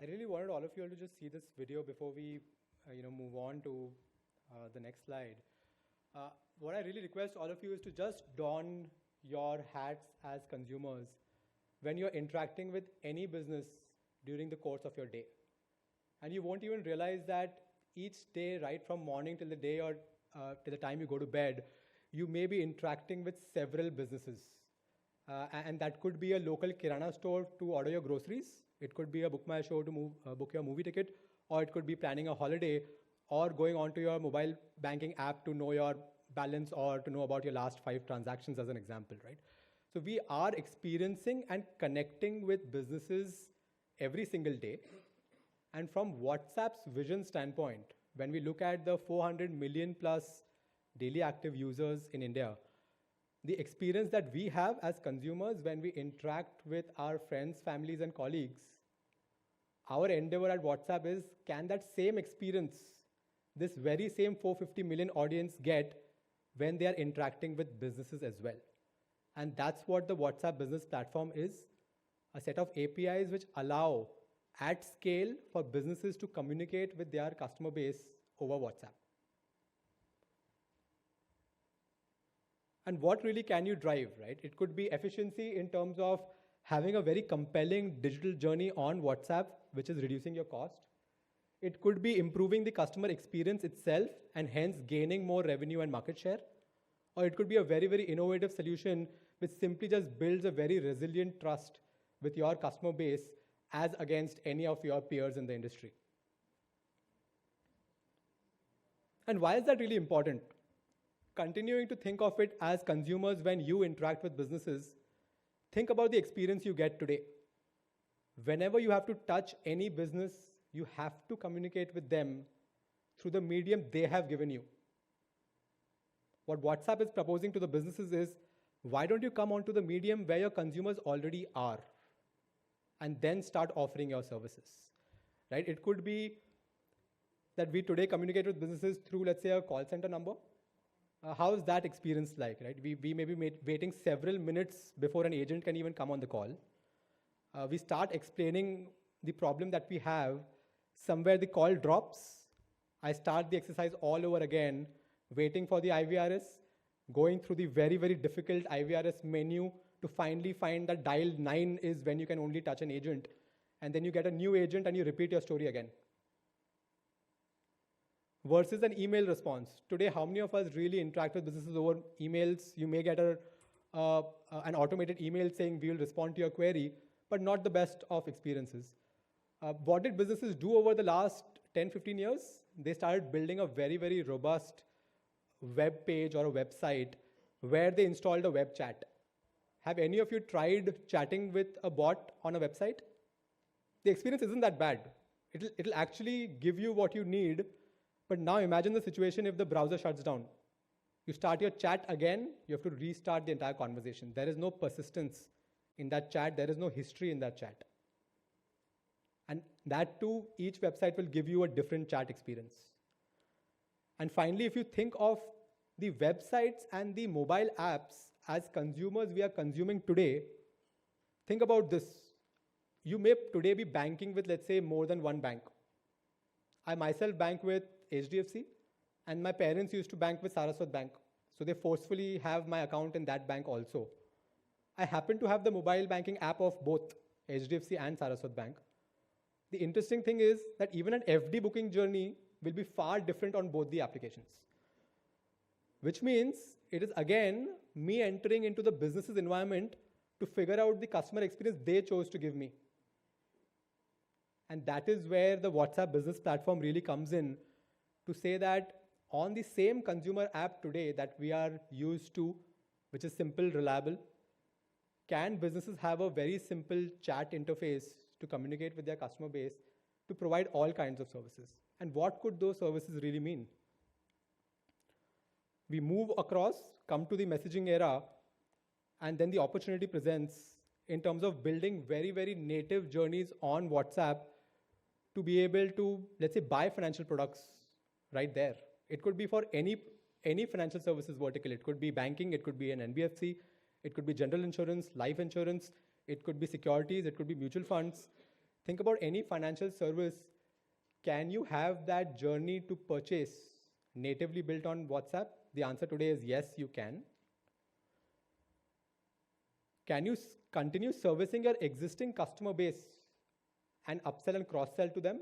I really wanted all of you all to just see this video before we, move on to the next slide. What I really request all of you is to just don your hats as consumers when you're interacting with any business during the course of your day. And you won't even realize that each day, right from morning till the day or till the time you go to bed, you may be interacting with several businesses. And that could be a local kirana store to order your groceries. It could be a book my show to book your movie ticket, or it could be planning a holiday, or going onto your mobile banking app to know your balance or to know about your last 5 transactions as an example, right? So we are experiencing and connecting with businesses every single day. And from WhatsApp's vision standpoint, when we look at the 400 million plus daily active users in India, the experience that we have as consumers when we interact with our friends, families, and colleagues, our endeavor at WhatsApp is, can that same experience, this very same 450 million audience get when they are interacting with businesses as well? And that's what the WhatsApp business platform is, a set of APIs which allow at scale for businesses to communicate with their customer base over WhatsApp. And what really can you drive, right? It could be efficiency in terms of having a very compelling digital journey on WhatsApp, which is reducing your cost. It could be improving the customer experience itself and hence gaining more revenue and market share. Or it could be a very, very innovative solution which simply just builds a very resilient trust with your customer base as against any of your peers in the industry. And why is that really important? Continuing to think of it as consumers when you interact with businesses, think about the experience you get today. Whenever you have to touch any business, you have to communicate with them through the medium they have given you. What WhatsApp is proposing to the businesses is, why don't you come onto the medium where your consumers already are and then start offering your services, right? It could be that we today communicate with businesses through, let's say, a call center number. How is that experience like, right? We may be waiting several minutes before an agent can even come on the call. We start explaining the problem that we have. Somewhere the call drops. I start the exercise all over again, waiting for the IVRS, going through the very, very difficult IVRS menu to finally find that dial 9 is when you can only touch an agent. And then you get a new agent and you repeat your story again. Versus an email response. Today, how many of us really interact with businesses over emails? You may get an automated email saying we will respond to your query, but not the best of experiences. What did businesses do over the last 10, 15 years? They started building a very, very robust web page or a website where they installed a web chat. Have any of you tried chatting with a bot on a website? The experience isn't that bad. It'll actually give you what you need. But now imagine the situation if the browser shuts down. You start your chat again, you have to restart the entire conversation. There is no persistence in that chat. There is no history in that chat. And that too, each website will give you a different chat experience. And finally, if you think of the websites and the mobile apps as consumers we are consuming today, think about this. You may today be banking with, let's say, more than one bank. I myself bank with HDFC, and my parents used to bank with Saraswat Bank. So they forcefully have my account in that bank also. I happen to have the mobile banking app of both HDFC and Saraswat Bank. The interesting thing is that even an FD booking journey will be far different on both the applications. Which means it is again me entering into the business's environment to figure out the customer experience they chose to give me. And that is where the WhatsApp business platform really comes in to say that on the same consumer app today that we are used to, which is simple, reliable, can businesses have a very simple chat interface to communicate with their customer base to provide all kinds of services? And what could those services really mean? We move across, come to the messaging era, and then the opportunity presents in terms of building very, very native journeys on WhatsApp to be able to, let's say, buy financial products right there. It could be for any financial services vertical. It could be banking, it could be an NBFC, it could be general insurance, life insurance, it could be securities, it could be mutual funds. Think about any financial service. Can you have that journey to purchase natively built on WhatsApp? The answer today is yes, you can. Can you continue servicing your existing customer base and upsell and cross-sell to them?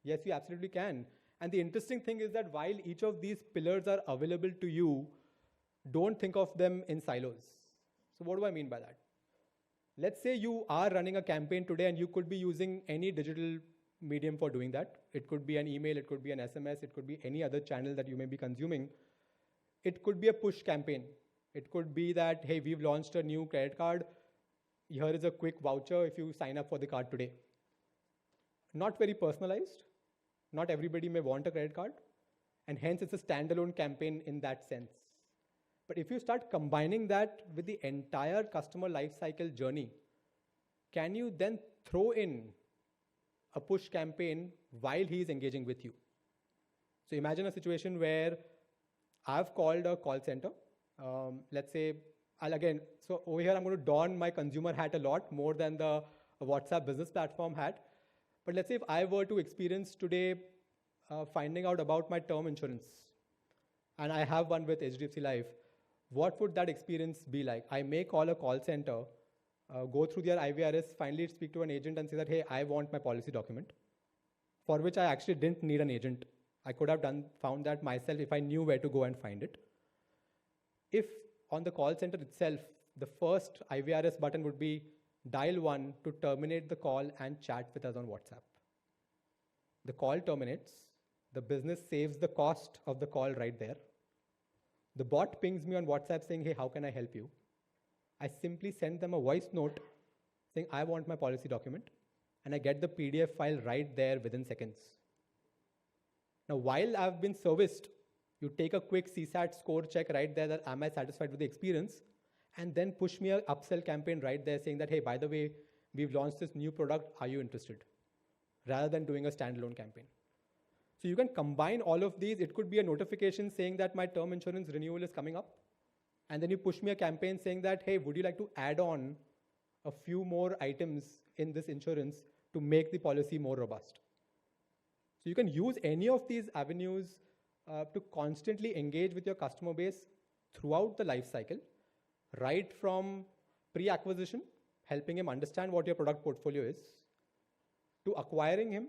Yes, you absolutely can. And the interesting thing is that while each of these pillars are available to you, don't think of them in silos. So what do I mean by that? Let's say you are running a campaign today and you could be using any digital medium for doing that. It could be an email, it could be an SMS, it could be any other channel that you may be consuming. It could be a push campaign. It could be that, hey, we've launched a new credit card. Here is a quick voucher if you sign up for the card today. Not very personalized. Not everybody may want a credit card. And hence it's a standalone campaign in that sense. But if you start combining that with the entire customer lifecycle journey, can you then throw in a push campaign while he's engaging with you? So imagine a situation where I've called a call center. Let's say, so over here I'm going to don my consumer hat a lot more than the WhatsApp business platform hat. But let's say if I were to experience today finding out about my term insurance, and I have one with HDFC Life, what would that experience be like? I may call a call center, go through their IVRS, finally speak to an agent and say that, hey, I want my policy document, for which I actually didn't need an agent. I could have found that myself if I knew where to go and find it. If on the call center itself, the first IVRS button would be dial 1 to terminate the call and chat with us on WhatsApp. The call terminates, the business saves the cost of the call right there. The bot pings me on WhatsApp saying, hey, how can I help you? I simply send them a voice note saying, I want my policy document, and I get the PDF file right there within seconds. Now, while I've been serviced, you take a quick CSAT score check right there that am I satisfied with the experience, and then push me an upsell campaign right there saying that, hey, by the way, we've launched this new product, are you interested? Rather than doing a standalone campaign. So you can combine all of these. It could be a notification saying that my term insurance renewal is coming up. And then you push me a campaign saying that, hey, would you like to add on a few more items in this insurance to make the policy more robust? So you can use any of these avenues to constantly engage with your customer base throughout the life cycle, right from pre-acquisition, helping him understand what your product portfolio is, to acquiring him,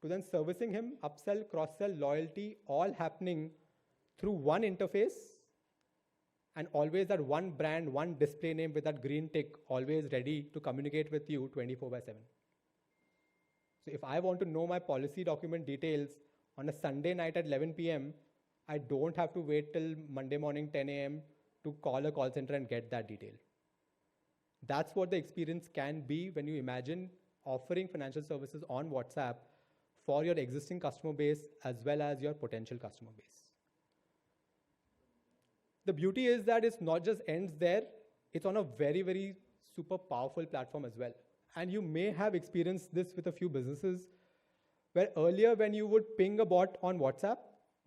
to then servicing him, upsell, cross-sell, loyalty, all happening through one interface, and always that one brand, one display name with that green tick, always ready to communicate with you 24/7. So if I want to know my policy document details on a Sunday night at 11 p.m., I don't have to wait till Monday morning 10 a.m. to call a call center and get that detail. That's what the experience can be when you imagine offering financial services on WhatsApp for your existing customer base as well as your potential customer base. The beauty is that it's not just ends there, it's on a very, very super powerful platform as well. And you may have experienced this with a few businesses where earlier when you would ping a bot on WhatsApp,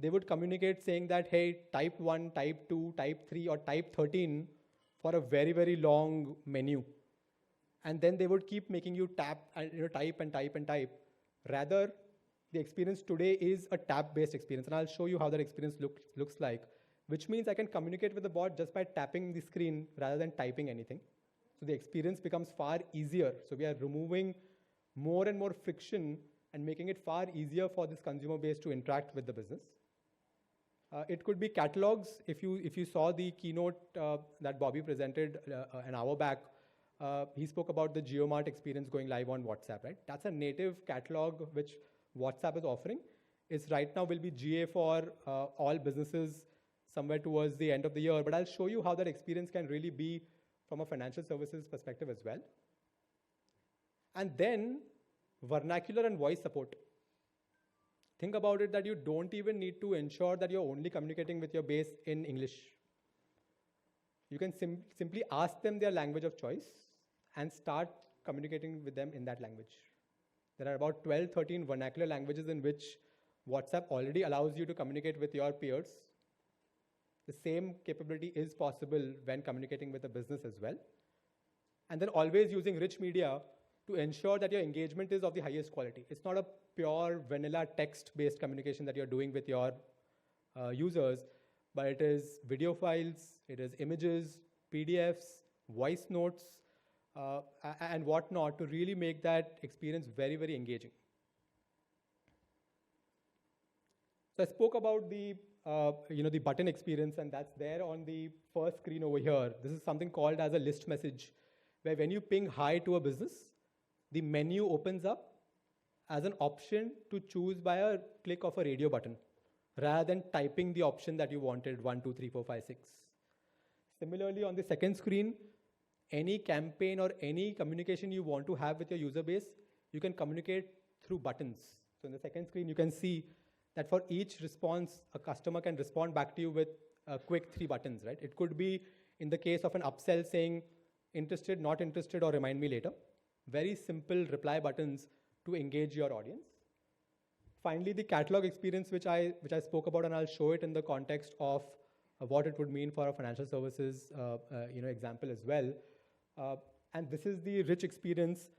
they would communicate saying that, hey, type 1, type 2, type 3, or type 13 for a very, very long menu. And then they would keep making you tap and type and type and type. Rather, the experience today is a tap-based experience. And I'll show you how that experience looks like, which means I can communicate with the bot just by tapping the screen rather than typing anything. So the experience becomes far easier. So we are removing more and more friction and making it far easier for this consumer base to interact with the business. It could be catalogs. If you saw the keynote that Bobby presented an hour back, he spoke about the GeoMart experience going live on WhatsApp, right? That's a native catalog which WhatsApp is offering. It's right now will be GA for all businesses somewhere towards the end of the year, but I'll show you how that experience can really be from a financial services perspective as well. And then vernacular and voice support. Think about it that you don't even need to ensure that you're only communicating with your base in English. You can simply ask them their language of choice and start communicating with them in that language. There are about 12, 13 vernacular languages in which WhatsApp already allows you to communicate with your peers. The same capability is possible when communicating with a business as well. And then always using rich media to ensure that your engagement is of the highest quality. It's not a pure vanilla text-based communication that you're doing with your users, but it is video files, it is images, PDFs, voice notes, and whatnot to really make that experience very, very engaging. So I spoke about the the button experience, and that's there on the first screen over here. This is something called as a list message, where when you ping hi to a business, the menu opens up as an option to choose by a click of a radio button, rather than typing the option that you wanted, 1, 2, 3, 4, 5, 6. Similarly, on the second screen, any campaign or any communication you want to have with your user base, you can communicate through buttons. So in the second screen, you can see that for each response, a customer can respond back to you with a quick 3 buttons, right? It could be in the case of an upsell saying, interested, not interested, or remind me later. Very simple reply buttons to engage your audience. Finally, the catalog experience, which I spoke about, and I'll show it in the context of what it would mean for a financial services example as well. And this is the rich experience.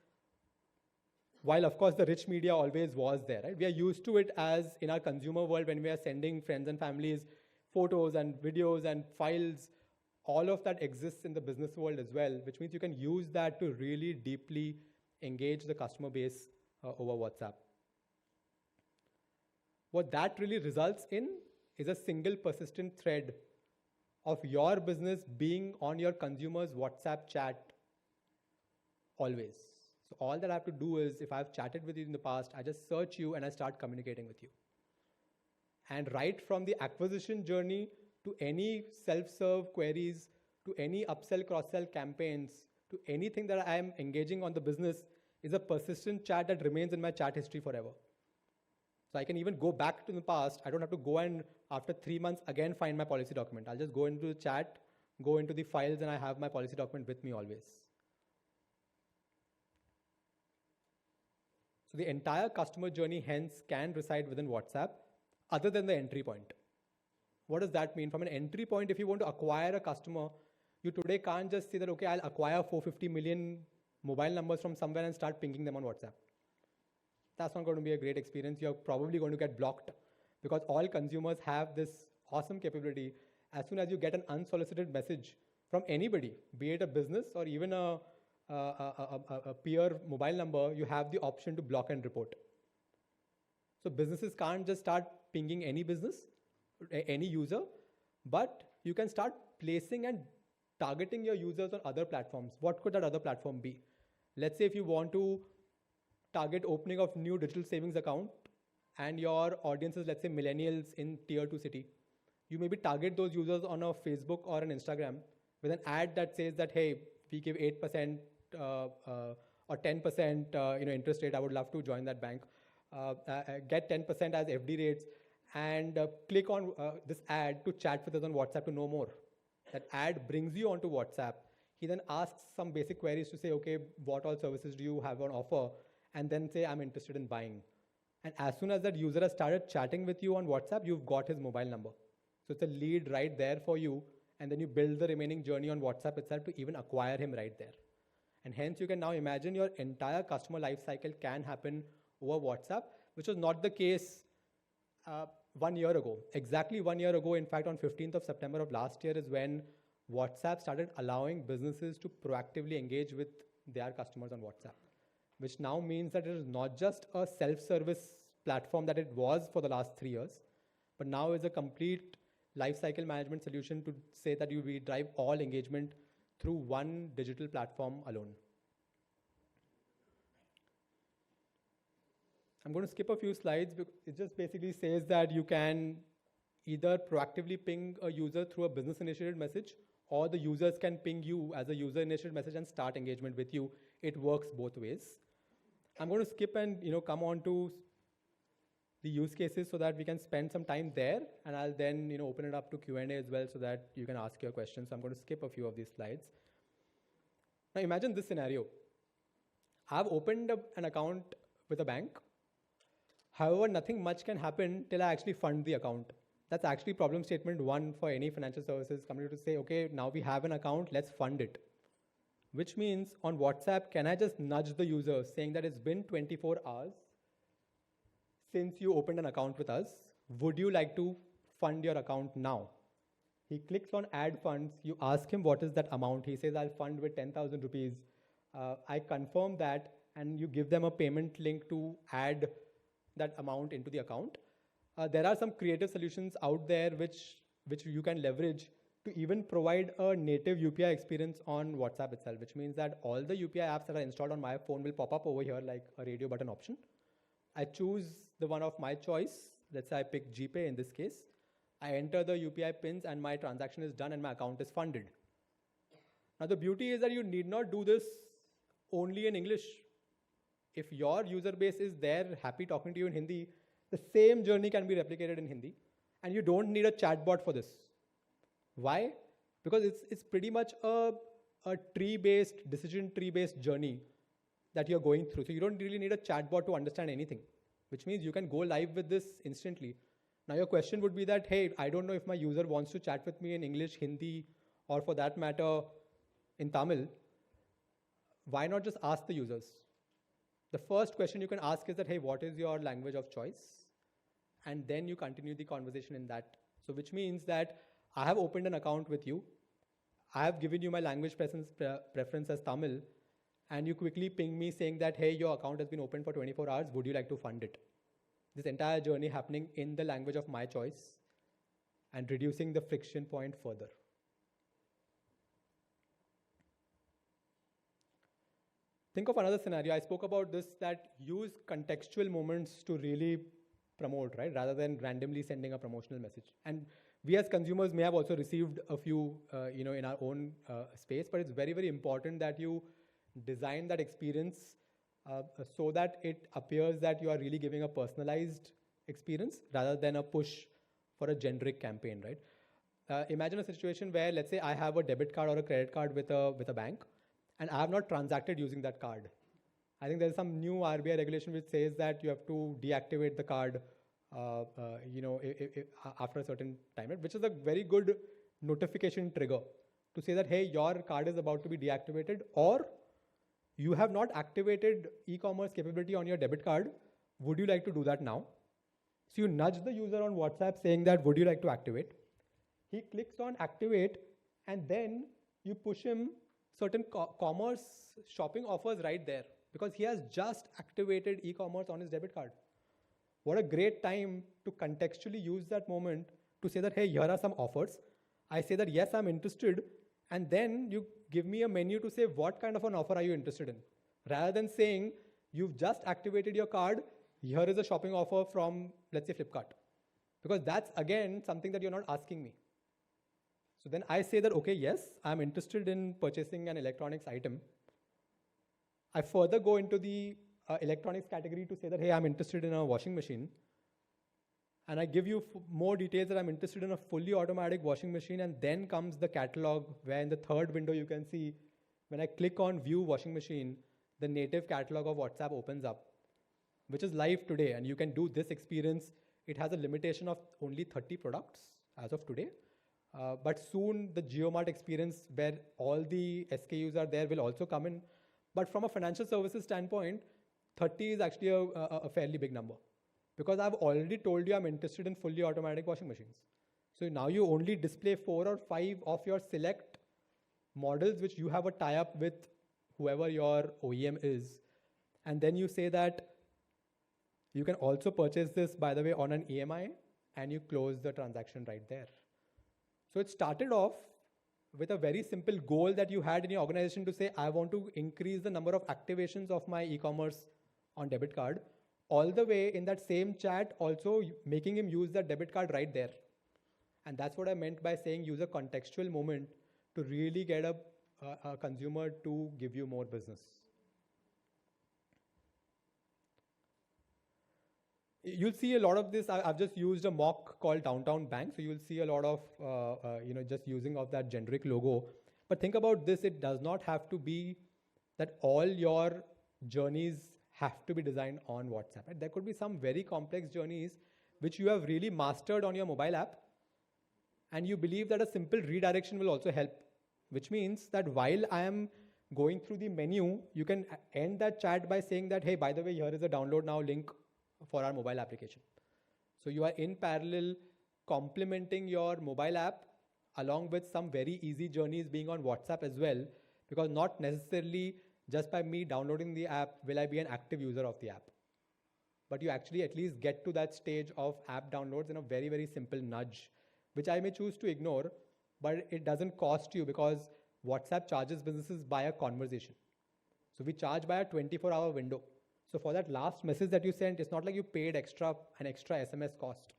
While of course the rich media always was there, right? We are used to it as in our consumer world when we are sending friends and families photos and videos and files. All of that exists in the business world as well, which means you can use that to really deeply engage the customer base over WhatsApp. What that really results in is a single persistent thread of your business being on your consumer's WhatsApp chat always. So all that I have to do is, if I've chatted with you in the past, I just search you and I start communicating with you. And right from the acquisition journey to any self-serve queries, to any upsell, cross-sell campaigns, to anything that I am engaging on the business is a persistent chat that remains in my chat history forever. So I can even go back to the past. I don't have to go and after 3 months again find my policy document. I'll just go into the chat, go into the files, and I have my policy document with me always. So the entire customer journey hence can reside within WhatsApp other than the entry point. What does that mean? From an entry point, if you want to acquire a customer, you today can't just say that, okay, I'll acquire 450 million mobile numbers from somewhere and start pinging them on WhatsApp. That's not going to be a great experience. You're probably going to get blocked because all consumers have this awesome capability. As soon as you get an unsolicited message from anybody, be it a business or even a peer mobile number, you have the option to block and report. So businesses can't just start pinging any business, any user, but you can start placing and targeting your users on other platforms. What could that other platform be? Let's say if you want to target opening of new digital savings account and your audience is, let's say, millennials in tier 2 city, you maybe target those users on a Facebook or an Instagram with an ad that says that, hey, we give 8% or 10% interest rate. I would love to join that bank. Get 10% as FD rates and click on this ad to chat with us on WhatsApp to know more. That ad brings you onto WhatsApp. He then asks some basic queries to say, okay, what all services do you have on offer? And then say, I'm interested in buying. And as soon as that user has started chatting with you on WhatsApp, you've got his mobile number. So it's a lead right there for you. And then you build the remaining journey on WhatsApp itself to even acquire him right there. And hence you can now imagine your entire customer life cycle can happen over WhatsApp, which was not the case 1 year ago. Exactly 1 year ago, in fact, on 15th of September of last year is when WhatsApp started allowing businesses to proactively engage with their customers on WhatsApp, which now means that it is not just a self-service platform that it was for the last 3 years, but now is a complete lifecycle management solution to say that we drive all engagement through one digital platform alone. I'm going to skip a few slides because it just basically says that you can either proactively ping a user through a business-initiated message, or the users can ping you as a user-initiated message and start engagement with you. It works both ways. I'm going to skip and come on to the use cases so that we can spend some time there, and I'll then open it up to Q&A as well so that you can ask your questions. So I'm going to skip a few of these slides. Now imagine this scenario. I've opened an account with a bank. However, nothing much can happen till I actually fund the account. That's actually problem statement 1 for any financial services company to say, okay, now we have an account, let's fund it. which means on WhatsApp, can I just nudge the user saying that it's been 24 hours since you opened an account with us? Would you like to fund your account now? He clicks on add funds. You ask him what is that amount. He says, I'll fund with 10,000 rupees. I confirm that, and you give them a payment link to add that amount into the account. There are some creative solutions out there which you can leverage to even provide a native UPI experience on WhatsApp itself, which means that all the UPI apps that are installed on my phone will pop up over here like a radio button option. I choose the one of my choice. Let's say I pick GPay in this case. I enter the UPI pins and my transaction is done and my account is funded. Now the beauty is that you need not do this only in English. If your user base is there, happy talking to you in Hindi, the same journey can be replicated in Hindi. And you don't need a chatbot for this. Why? Because it's pretty much a tree-based, decision tree-based journey that you're going through. So you don't really need a chatbot to understand anything, which means you can go live with this instantly. Now your question would be that, hey, I don't know if my user wants to chat with me in English, Hindi, or for that matter, in Tamil. Why not just ask the users? The first question you can ask is that, hey, what is your language of choice? And then you continue the conversation in that. So which means that I have opened an account with you. I have given you my language preference as Tamil. And you quickly ping me saying that, hey, your account has been opened for 24 hours. Would you like to fund it? This entire journey happening in the language of my choice and reducing the friction point further. Think of another scenario. I spoke about this, that use contextual moments to really promote, right? Rather than randomly sending a promotional message. And we as consumers may have also received a few, in our own space, but it's very, very important that you design that experience so that it appears that you are really giving a personalized experience rather than a push for a generic campaign, right? Imagine a situation where, let's say I have a debit card or a credit card with a bank, and I have not transacted using that card. I think there's some new RBI regulation which says that you have to deactivate the card, after a certain time, right? Which is a very good notification trigger to say that, hey, your card is about to be deactivated, or you have not activated e-commerce capability on your debit card. Would you like to do that now? So you nudge the user on WhatsApp saying that, would you like to activate? He clicks on activate, and then you push him certain commerce shopping offers right there because he has just activated e-commerce on his debit card. What a great time to contextually use that moment to say that, hey, here are some offers. I say that, yes, I'm interested. And then you give me a menu to say, what kind of an offer are you interested in? Rather than saying, you've just activated your card, here is a shopping offer from, let's say, Flipkart. Because that's, again, something that you're not asking me. So then I say that, okay, yes, I'm interested in purchasing an electronics item. I further go into the electronics category to say that, hey, I'm interested in a washing machine. And I give you more details that I'm interested in a fully automatic washing machine. And then comes the catalog, where in the third window you can see, when I click on view washing machine, the native catalog of WhatsApp opens up, which is live today. And you can do this experience. It has a limitation of only 30 products as of today. But soon the JioMart experience, where all the SKUs are there, will also come in. But from a financial services standpoint, 30 is actually a fairly big number. Because I've already told you I'm interested in fully automatic washing machines. So now you only display 4 or 5 of your select models which you have a tie-up with whoever your OEM is. And then you say that you can also purchase this, by the way, on an EMI, and you close the transaction right there. So it started off with a very simple goal that you had in your organization to say, I want to increase the number of activations of my e-commerce on debit card. All the way in that same chat, also making him use that debit card right there. And that's what I meant by saying use a contextual moment to really get a consumer to give you more business. You'll see a lot of this. I've just used a mock called Downtown Bank. So you'll see a lot of, just using of that generic logo. But think about this. It does not have to be that all your journeys have to be designed on WhatsApp. Right? There could be some very complex journeys which you have really mastered on your mobile app, and you believe that a simple redirection will also help, which means that while I am going through the menu, you can end that chat by saying that, hey, by the way, here is a download now link for our mobile application. So you are in parallel complementing your mobile app along with some very easy journeys being on WhatsApp as well, because not necessarily just by me downloading the app will I be an active user of the app. But you actually at least get to that stage of app downloads in a very, very simple nudge, which I may choose to ignore, but it doesn't cost you because WhatsApp charges businesses by a conversation. So we charge by a 24-hour window. So for that last message that you sent, it's not like you paid an extra SMS cost,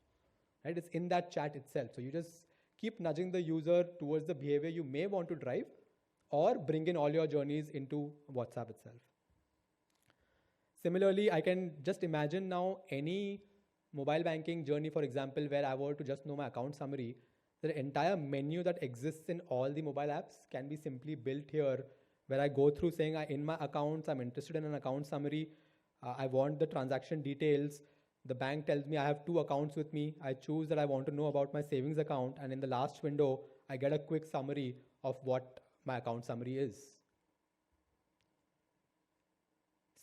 right? It's in that chat itself. So you just keep nudging the user towards the behavior you may want to drive, or bring in all your journeys into WhatsApp itself. Similarly, I can just imagine now any mobile banking journey, for example, where I were to just know my account summary, the entire menu that exists in all the mobile apps can be simply built here, where I go through saying in my accounts, I'm interested in an account summary. I want the transaction details. The bank tells me I have 2 accounts with me. I choose that I want to know about my savings account. And in the last window, I get a quick summary of what my account summary is.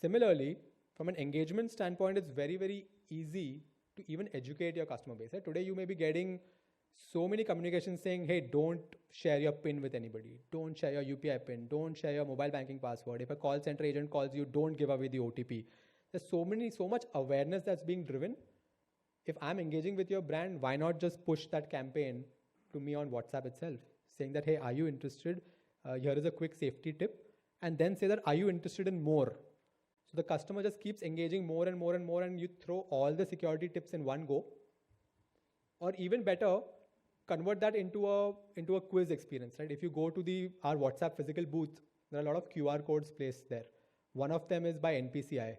Similarly, from an engagement standpoint, it's very, very easy to even educate your customer base. Right? Today, you may be getting so many communications saying, hey, don't share your PIN with anybody. Don't share your UPI PIN. Don't share your mobile banking password. If a call center agent calls you, don't give away the OTP. There's so much awareness that's being driven. If I'm engaging with your brand, why not just push that campaign to me on WhatsApp itself, saying that, hey, are you interested? Here is a quick safety tip. And then say that, are you interested in more? So the customer just keeps engaging more and more and more, and you throw all the security tips in one go. Or even better, convert that into a quiz experience, right? If you go to our WhatsApp physical booth, there are a lot of QR codes placed there. One of them is by NPCI.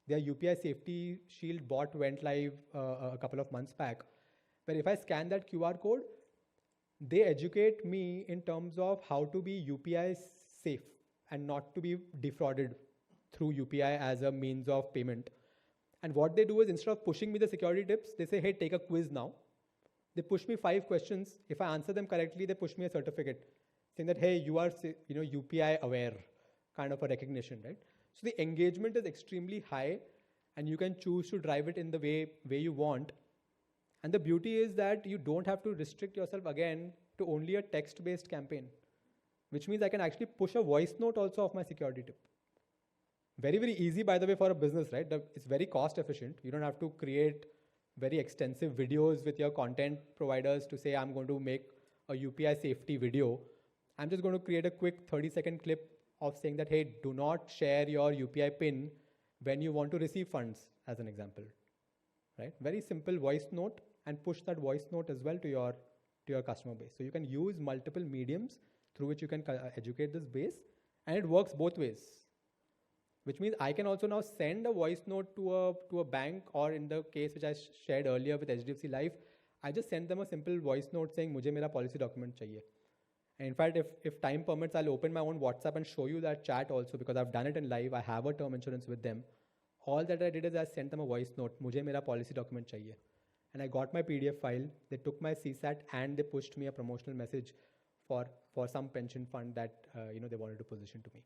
Their UPI Safety Shield bot went live a couple of months back, where if I scan that QR code, they educate me in terms of how to be UPI safe and not to be defrauded through UPI as a means of payment. And what they do is, instead of pushing me the security tips, they say, hey, take a quiz now. They push me 5 questions. If I answer them correctly, they push me a certificate saying that, hey, you are UPI aware, kind of a recognition, right? So the engagement is extremely high, and you can choose to drive it in the way you want. And the beauty is that you don't have to restrict yourself again to only a text-based campaign, which means I can actually push a voice note also of my security tip. Very, very easy, by the way, for a business, right? It's very cost efficient. You don't have to create very extensive videos with your content providers to say, I'm going to make a UPI safety video. I'm just going to create a quick 30-second clip of saying that, hey, do not share your UPI PIN when you want to receive funds, as an example, right? Very simple voice note, and push that voice note as well to your customer base. So you can use multiple mediums through which you can educate this base, and it works both ways. Which means I can also now send a voice note to a bank, or in the case which I shared earlier with HDFC Life, I just send them a simple voice note saying, mujhe mera policy document chahiye. And in fact, if time permits, I'll open my own WhatsApp and show you that chat also, because I've done it in live. I have a term insurance with them. All that I did is I sent them a voice note, mujhe mera policy document chahiye. And I got my PDF file. They took my CSAT and they pushed me a promotional message for some pension fund that they wanted to position to me.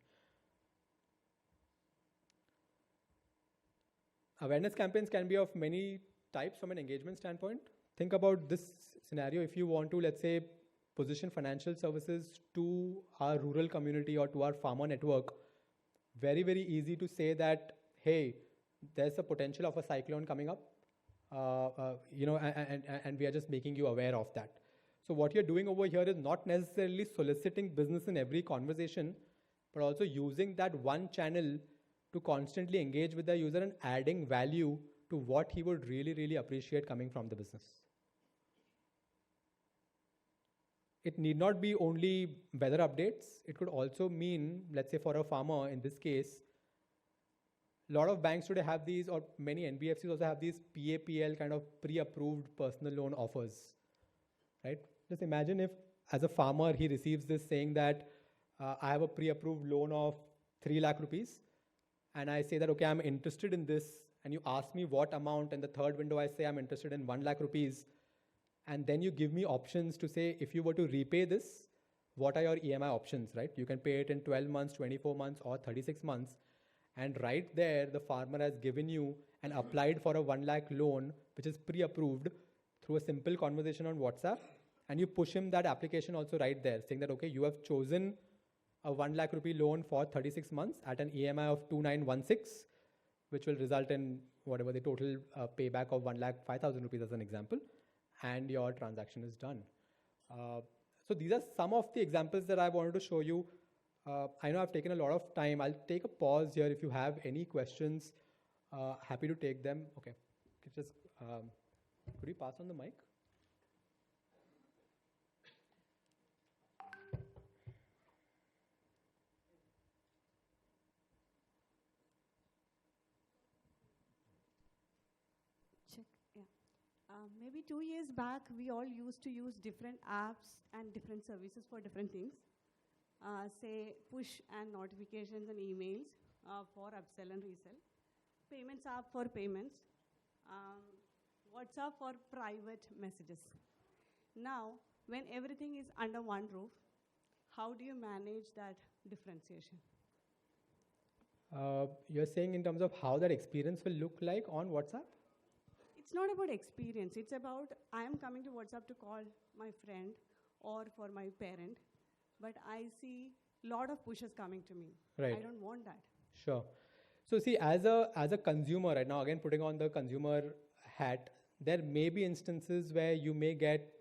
Awareness campaigns can be of many types from an engagement standpoint. Think about this scenario. If you want to, let's say, position financial services to our rural community or to our farmer network, very, very easy to say that, hey, there's a potential of a cyclone coming up, and we are just making you aware of that. So what you're doing over here is not necessarily soliciting business in every conversation, but also using that one channel to constantly engage with the user and adding value to what he would really, really appreciate coming from the business. It need not be only weather updates. It could also mean, let's say for a farmer in this case, a lot of banks today have these, or many NBFCs also have these PAPL kind of pre-approved personal loan offers, right? Just imagine if, as a farmer, he receives this saying that I have a pre-approved loan of 3 lakh rupees. And I say that, okay, I'm interested in this. And you ask me what amount. In the third window, I say I'm interested in 1 lakh rupees. And then you give me options to say, if you were to repay this, what are your EMI options, right? You can pay it in 12 months, 24 months, or 36 months. And right there, the farmer has given you and applied for a 1 lakh loan, which is pre-approved through a simple conversation on WhatsApp. And you push him that application also right there, saying that, okay, you have chosen a 1 lakh rupee loan for 36 months at an EMI of 2916, which will result in whatever the total payback of 1 lakh 5,000 rupees as an example, and your transaction is done. So these are some of the examples that I wanted to show you. I know I've taken a lot of time. I'll take a pause here. If you have any questions, happy to take them. Okay, just could you pass on the mic? Check. Yeah. Maybe 2 years back, we all used to use different apps and different services for different things. Say push and notifications and emails for upsell and resell. Payments app for payments. WhatsApp for private messages. Now, when everything is under one roof, how do you manage that differentiation? You're saying in terms of how that experience will look like on WhatsApp? It's not about experience. It's about I am coming to WhatsApp to call my friend or for my parent, but I see a lot of pushes coming to me. Right. I don't want that. Sure. So see, as a consumer right now, again putting on the consumer hat, there may be instances where you may get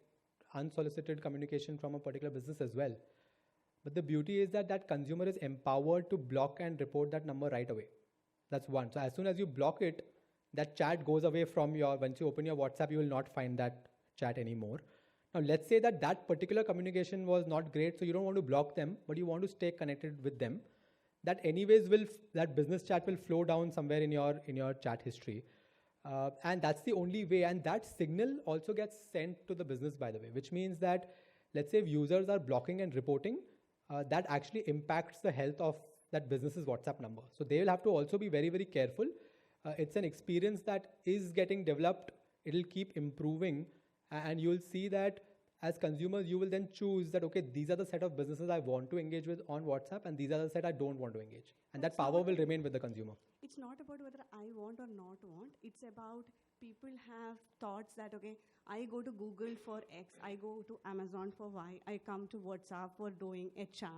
unsolicited communication from a particular business as well. But the beauty is that that consumer is empowered to block and report that number right away. That's one. So as soon as you block it, that chat goes away from once you open your WhatsApp, you will not find that chat anymore. Now, let's say that that particular communication was not great, so you don't want to block them, but you want to stay connected with them. That anyways that business chat will flow down somewhere in your chat history. And that's the only way. And that signal also gets sent to the business, by the way, which means that, let's say if users are blocking and reporting, that actually impacts the health of that business's WhatsApp number. So they will have to also be very, very careful. It's an experience that is getting developed. It'll keep improving. And you'll see that as consumers, you will then choose that, okay, these are the set of businesses I want to engage with on WhatsApp, and these are the set I don't want to engage. And that power will remain with the consumer. It's not about whether I want or not want. It's about people have thoughts that, okay, I go to Google for X, I go to Amazon for Y, I come to WhatsApp for doing a chat.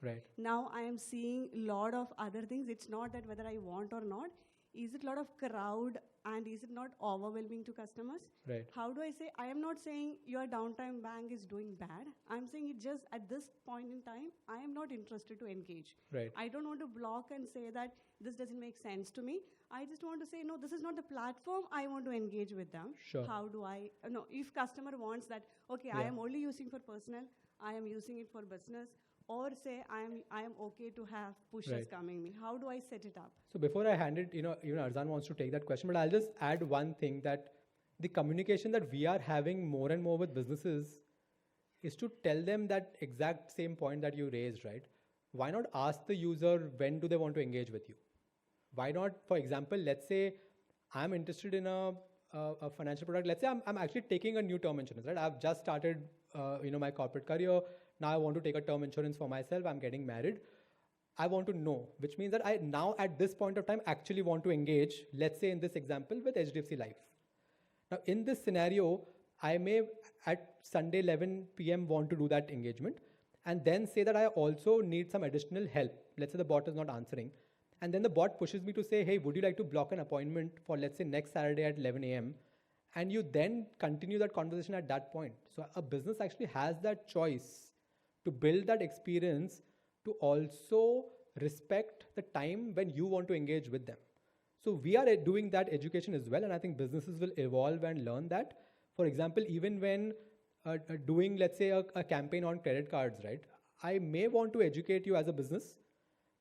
Right. Now I am seeing a lot of other things. It's not that whether I want or not. Is it a lot of crowd and is it not overwhelming to customers? Right. How do I say, I am not saying your downtime bank is doing bad. I'm saying it just at this point in time, I am not interested to engage. Right. I don't want to block and say that this doesn't make sense to me. I just want to say, no, this is not the platform I want to engage with them. Sure. How do I, no, if customer wants that, okay, I am only using for personal, I am using it for business, or say I am okay to have pushes coming me. How do I set it up? So before I hand it, even Arzan wants to take that question, but I'll just add one thing, that the communication that we are having more and more with businesses is to tell them that exact same point that you raised, right? Why not ask the user when do they want to engage with you? Why not, for example, let's say I'm interested in a financial product. Let's say I'm actually taking a new term insurance, right? I've just started my corporate career. Now I want to take a term insurance for myself. I'm getting married. I want to know, which means that I now at this point of time actually want to engage, let's say in this example, with HDFC Life. Now in this scenario, I may at Sunday 11 p.m. want to do that engagement and then say that I also need some additional help. Let's say the bot is not answering. And then the bot pushes me to say, hey, would you like to block an appointment for, let's say, next Saturday at 11 a.m.? And you then continue that conversation at that point. So a business actually has that choice to build that experience to also respect the time when you want to engage with them. So we are doing that education as well, and I think businesses will evolve and learn that. For example, even when doing, let's say, a campaign on credit cards, right? I may want to educate you as a business,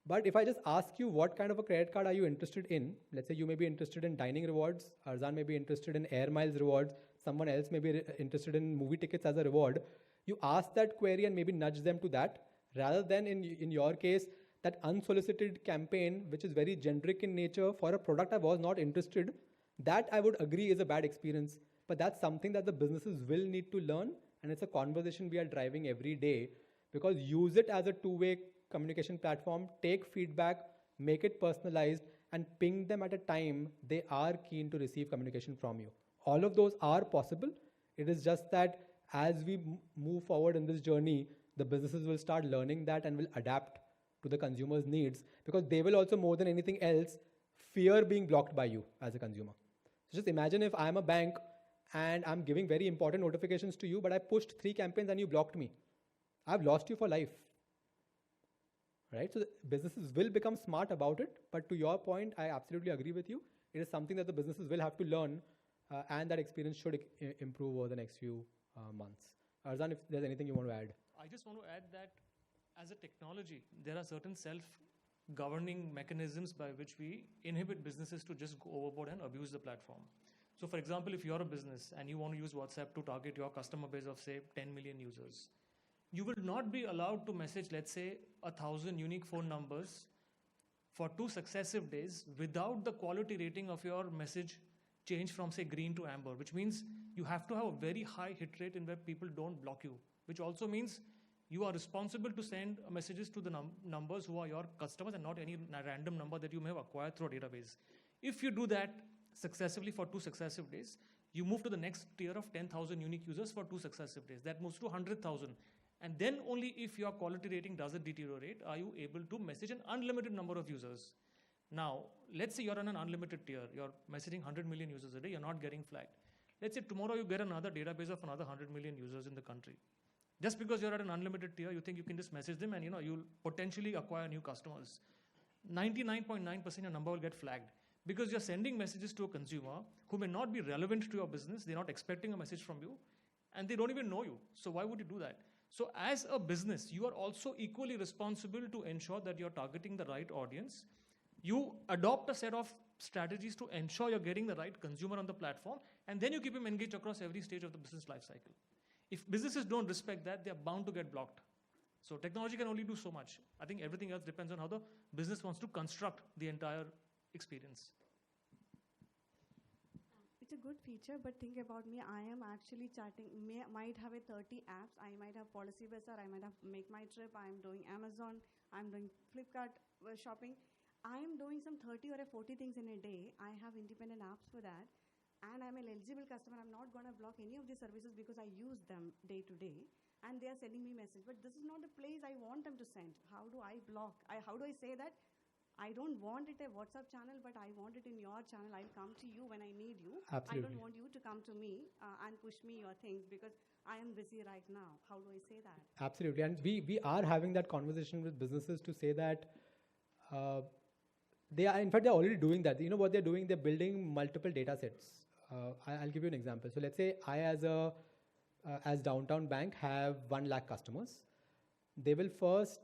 but if I just ask you what kind of a credit card are you interested in, let's say you may be interested in dining rewards, Arzan may be interested in air miles rewards, someone else may be interested in movie tickets as a reward. You ask that query and maybe nudge them to that, rather than in your case, that unsolicited campaign, which is very generic in nature for a product I was not interested, that I would agree is a bad experience. But that's something that the businesses will need to learn, and it's a conversation we are driving every day, because use it as a two-way communication platform, take feedback, make it personalized, and ping them at a time they are keen to receive communication from you. All of those are possible. It is just that as we move forward in this journey, the businesses will start learning that and will adapt to the consumer's needs, because they will also, more than anything else, fear being blocked by you as a consumer. So just imagine if I'm a bank and I'm giving very important notifications to you, but I pushed 3 campaigns and you blocked me. I've lost you for life. Right? So the businesses will become smart about it, but to your point, I absolutely agree with you. It is something that the businesses will have to learn, and that experience should improve over the next few months. Arzan, if there's anything you want to add. I just want to add that as a technology, there are certain self-governing mechanisms by which we inhibit businesses to just go overboard and abuse the platform. So for example, if you're a business and you want to use WhatsApp to target your customer base of say 10 million users, you will not be allowed to message, let's say, 1,000 unique phone numbers for 2 successive days without the quality rating of your message change from say green to amber, which means you have to have a very high hit rate in where people don't block you, which also means you are responsible to send messages to the numbers who are your customers and not any random number that you may have acquired through a database. If you do that successively for 2 successive days, you move to the next tier of 10,000 unique users for 2 successive days. That moves to 100,000. And then only if your quality rating doesn't deteriorate are you able to message an unlimited number of users. Now, let's say you're on an unlimited tier. You're messaging 100 million users a day. You're not getting flagged. Let's say tomorrow you get another database of another 100 million users in the country. Just because you're at an unlimited tier, you think you can just message them and you'll potentially acquire new customers. 99.9% your number will get flagged because you're sending messages to a consumer who may not be relevant to your business. They're not expecting a message from you and they don't even know you. So why would you do that? So as a business, you are also equally responsible to ensure that you're targeting the right audience. You adopt a set of strategies to ensure you're getting the right consumer on the platform, and then you keep him engaged across every stage of the business life cycle. If businesses don't respect that, they're bound to get blocked. So technology can only do so much. I think everything else depends on how the business wants to construct the entire experience. It's a good feature, but think about me. I am actually chatting, might have a 30 apps. I might have Policy Bazaar, I might have Make My Trip, I'm doing Amazon, I'm doing Flipkart shopping. I am doing some 30 or 40 things in a day. I have independent apps for that. And I'm an eligible customer. I'm not going to block any of these services because I use them day to day. And they are sending me message. But this is not the place I want them to send. How do I block? How do I say that? I don't want it a WhatsApp channel, but I want it in your channel. I'll come to you when I need you. Absolutely. I don't want you to come to me and push me your things because I am busy right now. How do I say that? Absolutely. And we are having that conversation with businesses to say that they're already doing that. You know what they're doing? They're building multiple data sets. I'll give you an example. So let's say I as Downtown Bank have 1 lakh customers. They will first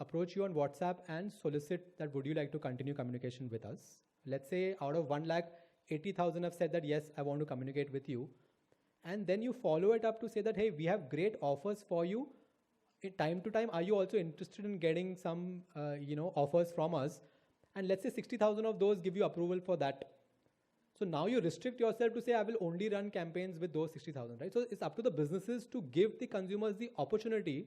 approach you on WhatsApp and solicit that would you like to continue communication with us. Let's say out of 1 lakh, 80,000 have said that yes, I want to communicate with you. And then you follow it up to say that, hey, we have great offers for you. Time to time, are you also interested in getting some offers from us? And let's say 60,000 of those give you approval for that. So now you restrict yourself to say, I will only run campaigns with those 60,000, right? So it's up to the businesses to give the consumers the opportunity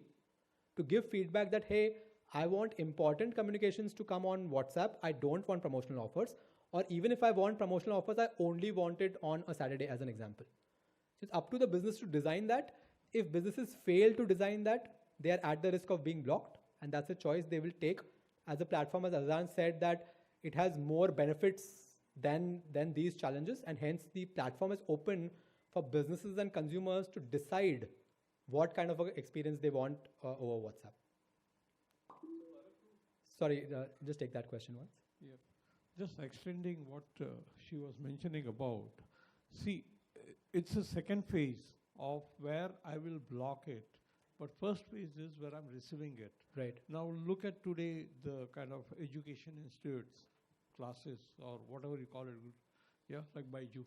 to give feedback that, hey, I want important communications to come on WhatsApp. I don't want promotional offers. Or even if I want promotional offers, I only want it on a Saturday as an example. So it's up to the business to design that. If businesses fail to design that, they are at the risk of being blocked. And that's a choice they will take. As a platform, as Azan said, that it has more benefits than these challenges. And hence the platform is open for businesses and consumers to decide what kind of experience they want over WhatsApp. Sorry, just take that question once. Yeah. Just extending what she was mentioning about. See, it's a second phase of where I will block it. But first phase is where I'm receiving it. Right. Now look at today the kind of education institutes, classes or whatever you call it. Yeah, like Baiju.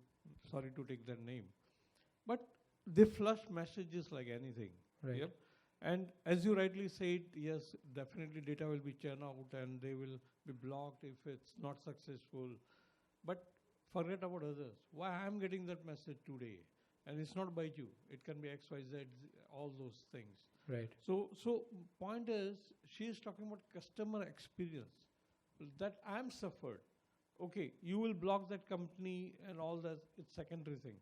Sorry to take their name. But they flush messages like anything. Right. Yep. And as you rightly said, yes, definitely data will be churned out and they will be blocked if it's not successful. But forget about others. Why I'm getting that message today? And it's not by you. It can be X, Y, Z, all those things. Right. So point is, she is talking about customer experience that I'm suffered. Okay, you will block that company and all that. It's secondary thing.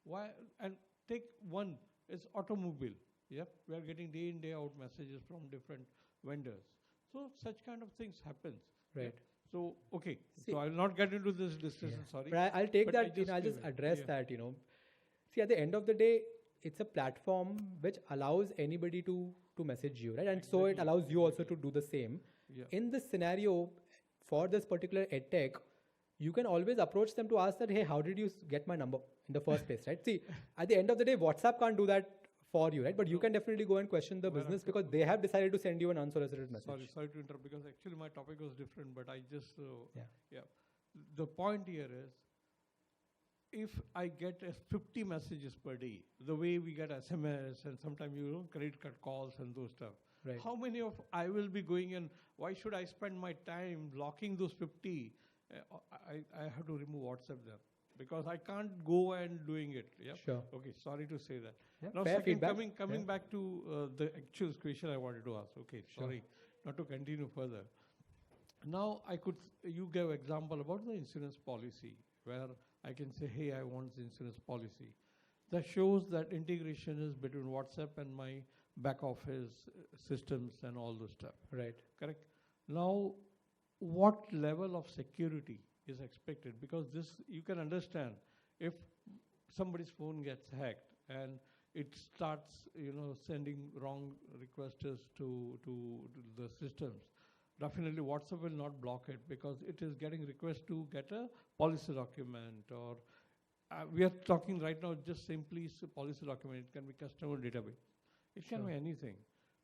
Why? And take one. It's automobile. Yeah, we are getting day in day out messages from different vendors. So such kind of things happens. Right. Yeah? So okay. See, so I'll not get into this discussion. Sorry. But I'll take But I that, I'll just came in. address Yeah. that, See, at the end of the day, it's a platform which allows anybody to message you, right? And so it Exactly, allows you also to do the same. Yeah. In this scenario, for this particular edtech, you can always approach them to ask that, hey, how did you get my number in the first place, right? See, at the end of the day, WhatsApp can't do that for you, right? But you can definitely go and question the business because they have decided to send you an unsolicited message. Sorry to interrupt because actually my topic was different, but I just Yeah. The point here is, if I get 50 messages per day, the way we get SMS and sometimes credit card calls and those stuff, Right. how many of I will be going in? Why should I spend my time blocking those 50? I have to remove WhatsApp there because I can't go and doing it. Yeah. Sure. Okay. Sorry to say that. Yeah, Now, fair second, feedback. coming Yeah. back to the actual question I wanted to ask. Okay, Sure. sorry, not to continue further. Now, you gave example about the insurance policy where I can say, hey, I want the insurance policy. That shows that integration is between WhatsApp and my back office systems and all those stuff. Right. Correct? Now, what level of security is expected? Because this, you can understand, if somebody's phone gets hacked and it starts, sending wrong requests to the systems, definitely WhatsApp will not block it because it is getting requests to get a policy document or we are talking right now just simply policy document. It can be customer database. It can Sure. be anything.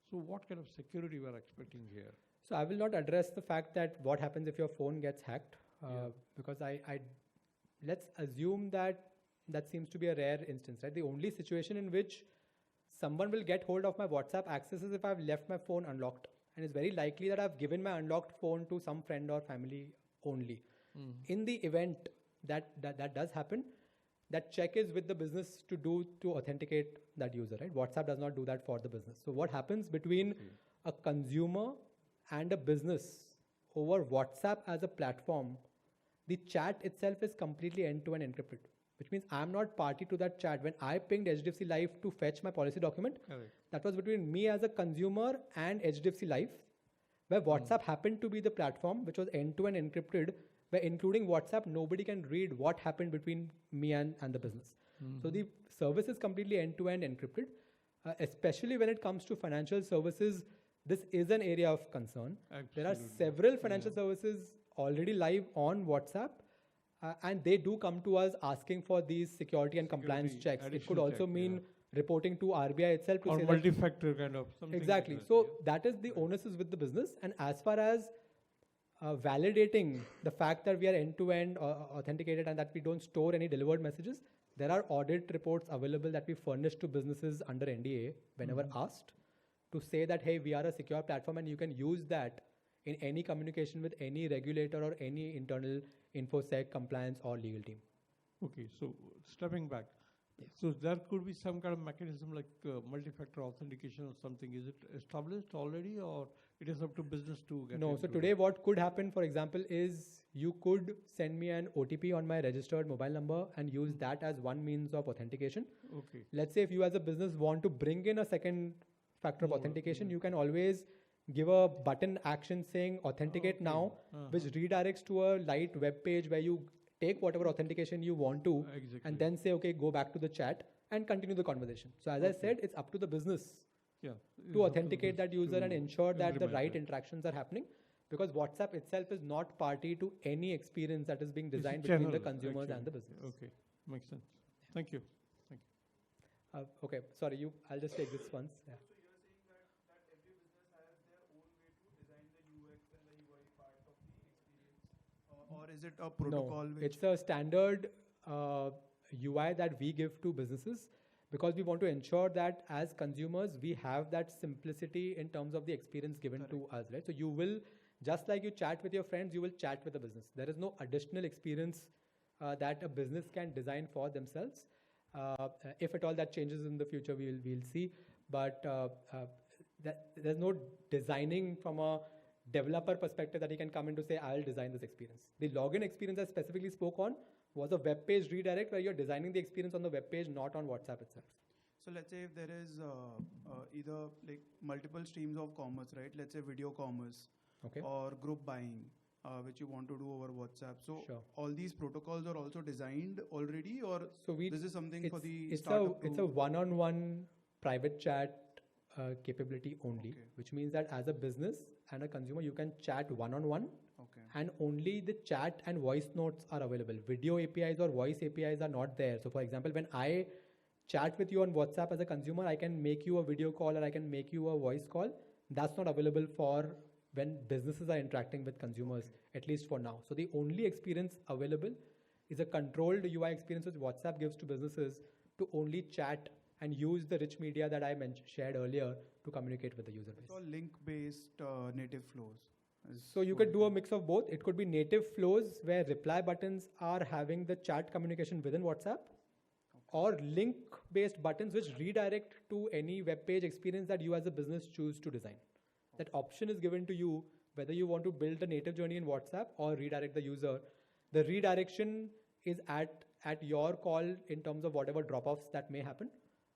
So what kind of security we are expecting here? So I will not address the fact that what happens if your phone gets hacked, Yeah. because let's assume that seems to be a rare instance, right? The only situation in which someone will get hold of my WhatsApp access is if I've left my phone unlocked, and it's very likely that I've given my unlocked phone to some friend or family only. In the event that does happen, that check is with the business to authenticate that user, right? WhatsApp does not do that for the business. So what happens between a consumer and a business over WhatsApp as a platform, the chat itself is completely end-to-end encrypted, which means I'm not party to that chat. When I pinged HDFC Life to fetch my policy document, Correct. that was between me as a consumer and HDFC Life, where WhatsApp happened to be the platform which was end-to-end encrypted, where including WhatsApp, nobody can read what happened between me and the business. So the service is completely end-to-end encrypted, especially when it comes to financial services. This is an area of concern. There are Absolutely. several financial services already live on WhatsApp, and they do come to us asking for these security and compliance Security, checks. It could additional also check, mean reporting to RBI itself to Or say that multi-factor kind of something. exactly. like that, So that is the onus is with the business. And as far as validating the fact that we are end-to-end authenticated and that we don't store any delivered messages, there are audit reports available that we furnish to businesses under NDA whenever asked to say that, hey, we are a secure platform and you can use that in any communication with any regulator or any internal InfoSec, compliance or legal team. Okay, so stepping back. So there could be some kind of mechanism like multi-factor authentication or something. Is it established already or it is up to business to get No, so into today it? what could happen, for example, is you could send me an OTP on my registered mobile number and use that as one means of authentication. Okay. Let's say if you as a business want to bring in a second factor of More, authentication, you can always give a button action saying authenticate Okay. now, which redirects to a light web page where you take whatever authentication you want to Exactly. and then say, okay, go back to the chat and continue the conversation. So as I said, it's up to the business Yeah. It's to up authenticate the that user business and to ensure that the implement right it. interactions are happening, because WhatsApp itself is not party to any experience that is being It's a designed between the channel, consumers and the actually. business. Okay, makes sense. Thank you. Okay, sorry, I'll just take this once. Yeah. So you're saying that every business has their own way to design the UX and the UI part of the experience, or is it a protocol? No, which it's a standard UI that we give to businesses because we want to ensure that as consumers, we have that simplicity in terms of the experience given to us, right? So you will, just like you chat with your friends, you will chat with the business. There is no additional experience that a business can design for themselves. If at all that changes in the future, we'll see. But there's no designing from a developer perspective that he can come in to say, I'll design this experience. The login experience I specifically spoke on was a web page redirect where you're designing the experience on the web page, not on WhatsApp itself. So let's say if there is either like multiple streams of commerce, right? Let's say video commerce Okay. or group buying, which you want to do over WhatsApp. So Sure. all these protocols are also designed already, or So this is something for the it's startup it's to a one-on-one private chat capability only, Okay. which means that as a business and a consumer, you can chat one-on-one, Okay. and only the chat and voice notes are available. Video APIs or voice APIs are not there. So, for example, when I chat with you on WhatsApp as a consumer, I can make you a video call or I can make you a voice call. That's not available for when businesses are interacting with consumers, at least for now. So the only experience available is a controlled UI experience which WhatsApp gives to businesses to only chat and use the rich media that I shared earlier to communicate with the user It's base. all link-based native flows. So you could do a mix of both. It could be native flows where reply buttons are having the chat communication within WhatsApp, or link-based buttons which redirect to any web page experience that you as a business choose to design. That option is given to you whether you want to build a native journey in WhatsApp or redirect the user. The redirection is at your call in terms of whatever drop-offs that may happen.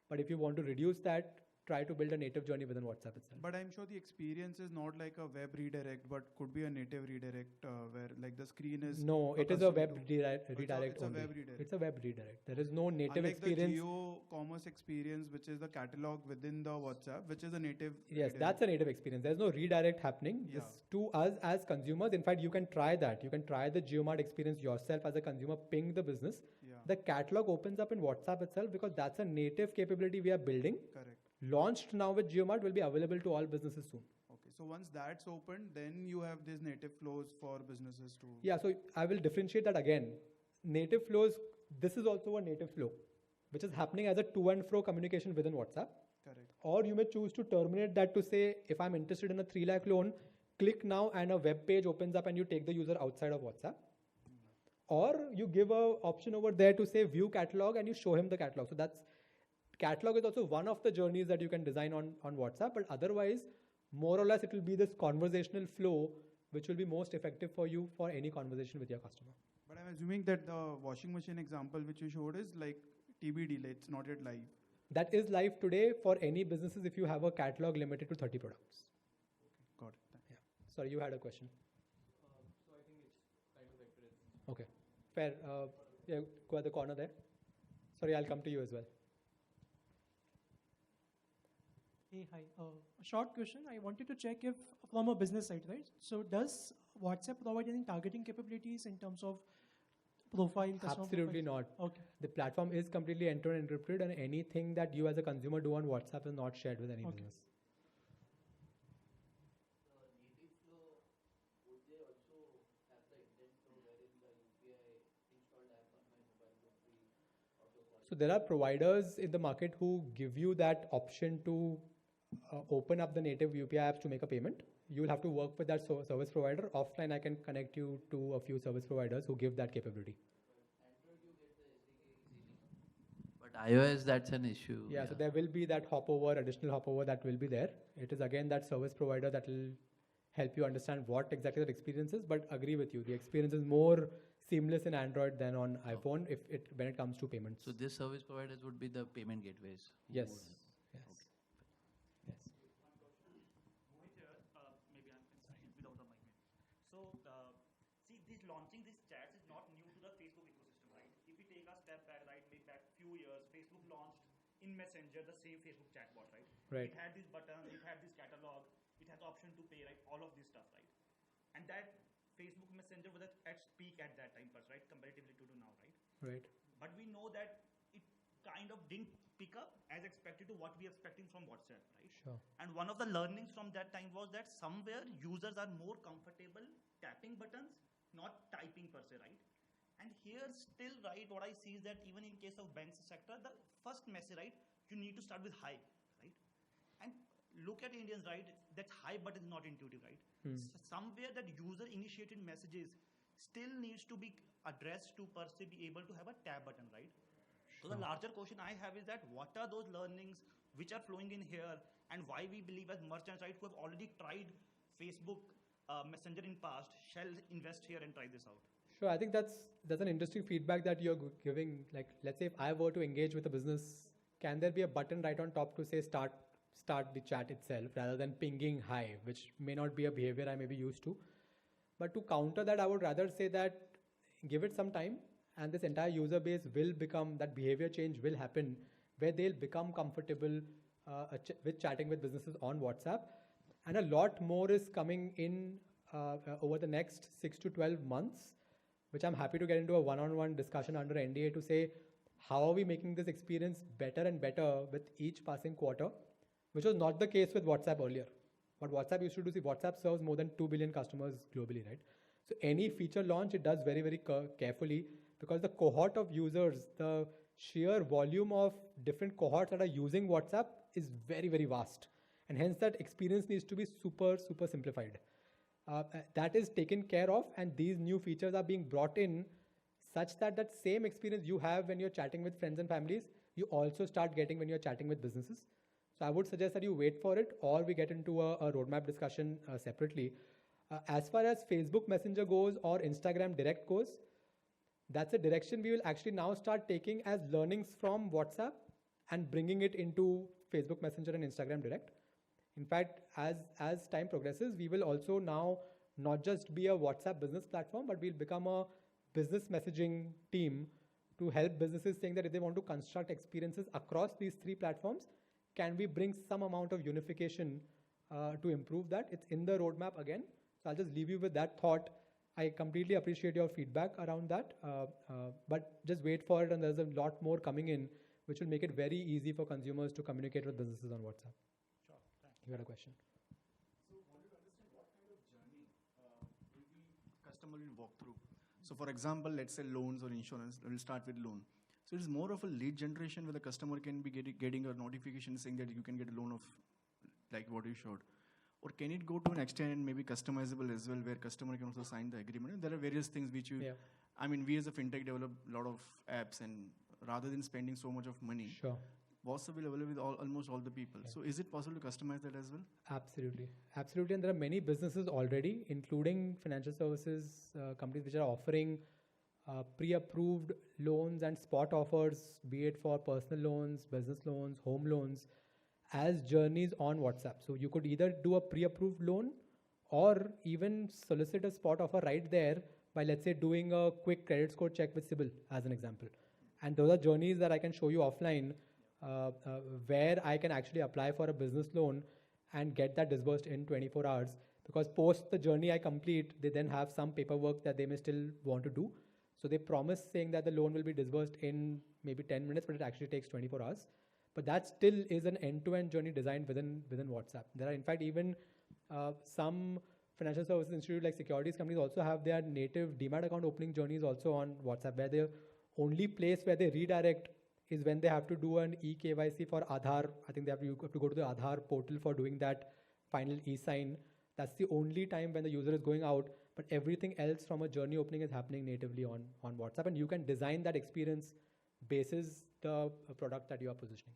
But if you want to reduce that, try to build a native journey within WhatsApp itself. But I'm sure the experience is not like a web redirect, but could be a native redirect where like the screen is. No, it is a accustomed web to- redirect it's a only. web redirect. It's a web redirect. There is no native Unlike experience. the geo commerce experience, which is the catalog within the WhatsApp, which is a native. Yes, redirect. that's a native experience. There's no redirect happening. Yeah. This to us as consumers. In fact, you can try that. You can try the GeoMart experience yourself as a consumer. Ping the business. Yeah. The catalog opens up in WhatsApp itself because that's a native capability we are building. Correct. Launched now with GeoMart, will be available to all businesses soon. Okay. So once that's open, then you have these native flows for businesses to. Yeah, so I will differentiate that again. Native flows, this is also a native flow, which is happening as a to and fro communication within WhatsApp. Correct. Or you may choose to terminate that to say, if I'm interested in a 3 lakh loan, click now and a web page opens up and you take the user outside of WhatsApp. Or you give a option over there to say view catalog and you show him the catalog. So that's catalog is also one of the journeys that you can design on WhatsApp, but otherwise, more or less, it will be this conversational flow which will be most effective for you for any conversation with your customer. But I'm assuming that the washing machine example which you showed is like TBD, like it's not yet live. That is live today for any businesses if you have a catalog limited to 30 products. Got it. Thanks. Yeah. Sorry, you had a question. So I think it's kind of accurate. Okay, fair. Yeah, go at the corner there. Sorry, I'll come to you as well. Hey, hi. A short question. I wanted to check if from a business side, right? So does WhatsApp provide any targeting capabilities in terms of profile, customer Absolutely profile? not. Okay. The platform is completely end-to-end encrypted, and anything that you as a consumer do on WhatsApp is not shared with any Okay. business. So there are providers in the market who give you that option to open up the native UPI apps to make a payment. You will have to work with that service provider. Offline, I can connect you to a few service providers who give that capability. But iOS, that's an issue. Yeah, so there will be that additional hopover that will be there. It is again that service provider that will help you understand what exactly that experience is, but agree with you. The experience is more seamless in Android than on iPhone when it comes to payments. So this service providers would be the payment gateways. who Yes. would- Yes. Okay. Yes. Mohit here, maybe I'm inside without the mic. So, see, launching these chats is not new to the Facebook ecosystem, right? If we take a step back, right, maybe back few years, Facebook launched in Messenger the same Facebook chatbot, right? Right. It had this button, it had this catalog, it has option to pay, right? All of this stuff, right? And that Facebook Messenger was at its peak at that time, first, right? Comparatively to now, right? Right. But we know that it kind of didn't pick up as expected to what we are expecting from WhatsApp, right? Sure. And one of the learnings from that time was that somewhere users are more comfortable tapping buttons, not typing per se, right? And here still, right, what I see is that even in case of banks sector, the first message, right, you need to start with hi, right? And look at Indians, right, that hi button is not intuitive, right? Somewhere that user initiated messages still needs to be addressed to per se be able to have a tab button, right? So the larger question I have is that what are those learnings which are flowing in here and why we believe as merchants, right, who have already tried Facebook Messenger in past, shall invest here and try this out. Sure, I think that's an interesting feedback that you're giving. Like, let's say if I were to engage with a business, can there be a button right on top to say start the chat itself rather than pinging hi, which may not be a behavior I may be used to. But to counter that, I would rather say that give it some time, and this entire user base will become, that behavior change will happen, where they'll become comfortable with chatting with businesses on WhatsApp. And a lot more is coming in over the next 6 to 12 months, which I'm happy to get into a one-on-one discussion under NDA to say, how are we making this experience better and better with each passing quarter, which was not the case with WhatsApp earlier. What WhatsApp used to do, see, WhatsApp serves more than 2 billion customers globally, right? So any feature launch, it does very, very carefully, because the cohort of users, the sheer volume of different cohorts that are using WhatsApp is very, very vast. And hence that experience needs to be super, super simplified. That is taken care of, and these new features are being brought in such that that same experience you have when you're chatting with friends and families, you also start getting when you're chatting with businesses. So I would suggest that you wait for it, or we get into a roadmap discussion separately. As far as Facebook Messenger goes or Instagram Direct goes, that's a direction we will actually now start taking as learnings from WhatsApp and bringing it into Facebook Messenger and Instagram Direct. In fact, as time progresses, we will also now not just be a WhatsApp business platform, but we'll become a business messaging team to help businesses, saying that if they want to construct experiences across these three platforms, can we bring some amount of unification to improve that? It's in the roadmap again. So I'll just leave you with that thought. I completely appreciate your feedback around that, but just wait for it, and there's a lot more coming in, which will make it very easy for consumers to communicate with businesses on WhatsApp. Sure, thanks. You had a question? So wanted to understand what kind of journey will the customer will walk through. So for example, let's say loans or insurance, we'll start with loan. So it's more of a lead generation where the customer can be getting a notification saying that you can get a loan of like what you showed. Or can it go to an extent and maybe customizable as well, where customer can also sign the agreement? There are various things which you, I mean, we as a fintech develop a lot of apps, and rather than spending so much of money, Sure. WhatsApp will available with almost all the people. So is it possible to customize that as well? Absolutely. Absolutely. And there are many businesses already, including financial services companies, which are offering pre-approved loans and spot offers, be it for personal loans, business loans, home loans, as journeys on WhatsApp. So you could either do a pre-approved loan or even solicit a spot offer right there by, let's say, doing a quick credit score check with CIBIL as an example. And those are journeys that I can show you offline where I can actually apply for a business loan and get that disbursed in 24 hours. Because post the journey I complete, they then have some paperwork that they may still want to do. So they promise saying that the loan will be disbursed in maybe 10 minutes, but it actually takes 24 hours. But that still is an end-to-end journey designed within WhatsApp. There are, in fact, even some financial services institute like securities companies also have their native Demat account opening journeys also on WhatsApp, where the only place where they redirect is when they have to do an eKYC for Aadhaar. I think you have to go to the Aadhaar portal for doing that final e-sign. That's the only time when the user is going out, but everything else from a journey opening is happening natively on WhatsApp, and you can design that experience basis the product that you are positioning.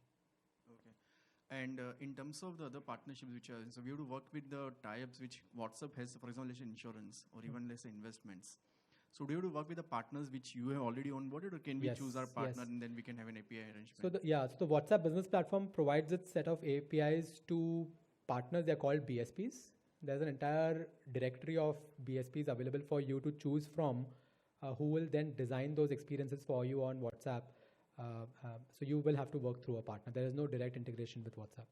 Okay. And in terms of the other partnerships which are, so we have to work with the tie-ups which WhatsApp has, for example, let's say insurance or even let's say investments. So do you have to work with the partners which you have already onboarded, or can we choose our partner and then we can have an API arrangement? So the WhatsApp business platform provides its set of APIs to partners. They're called BSPs. There's an entire directory of BSPs available for you to choose from, who will then design those experiences for you on WhatsApp. So you will have to work through a partner. There is no direct integration with WhatsApp.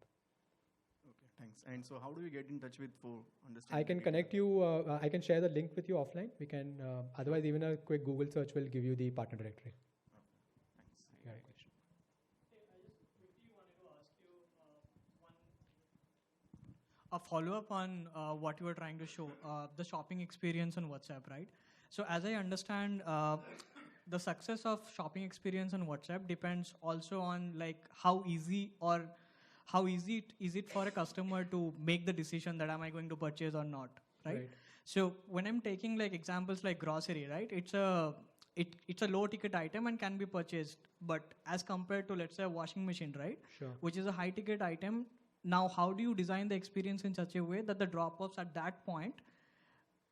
Okay, thanks. And so how do we get in touch with for understanding? I can connect you. I can share the link with you offline. We can. Otherwise, even a quick Google search will give you the partner directory. Okay, thanks. You had a question. I just quickly wanted to ask you a follow-up on what you were trying to show, the shopping experience on WhatsApp, right? So as I understand, the success of shopping experience on WhatsApp depends also on like how easy is it for a customer to make the decision that am I going to purchase or not, right? So when I'm taking like examples like grocery, right? It's a low ticket item and can be purchased, but as compared to let's say a washing machine, right? Sure. Which is a high ticket item, Now, how do you design the experience in such a way that the drop-offs at that point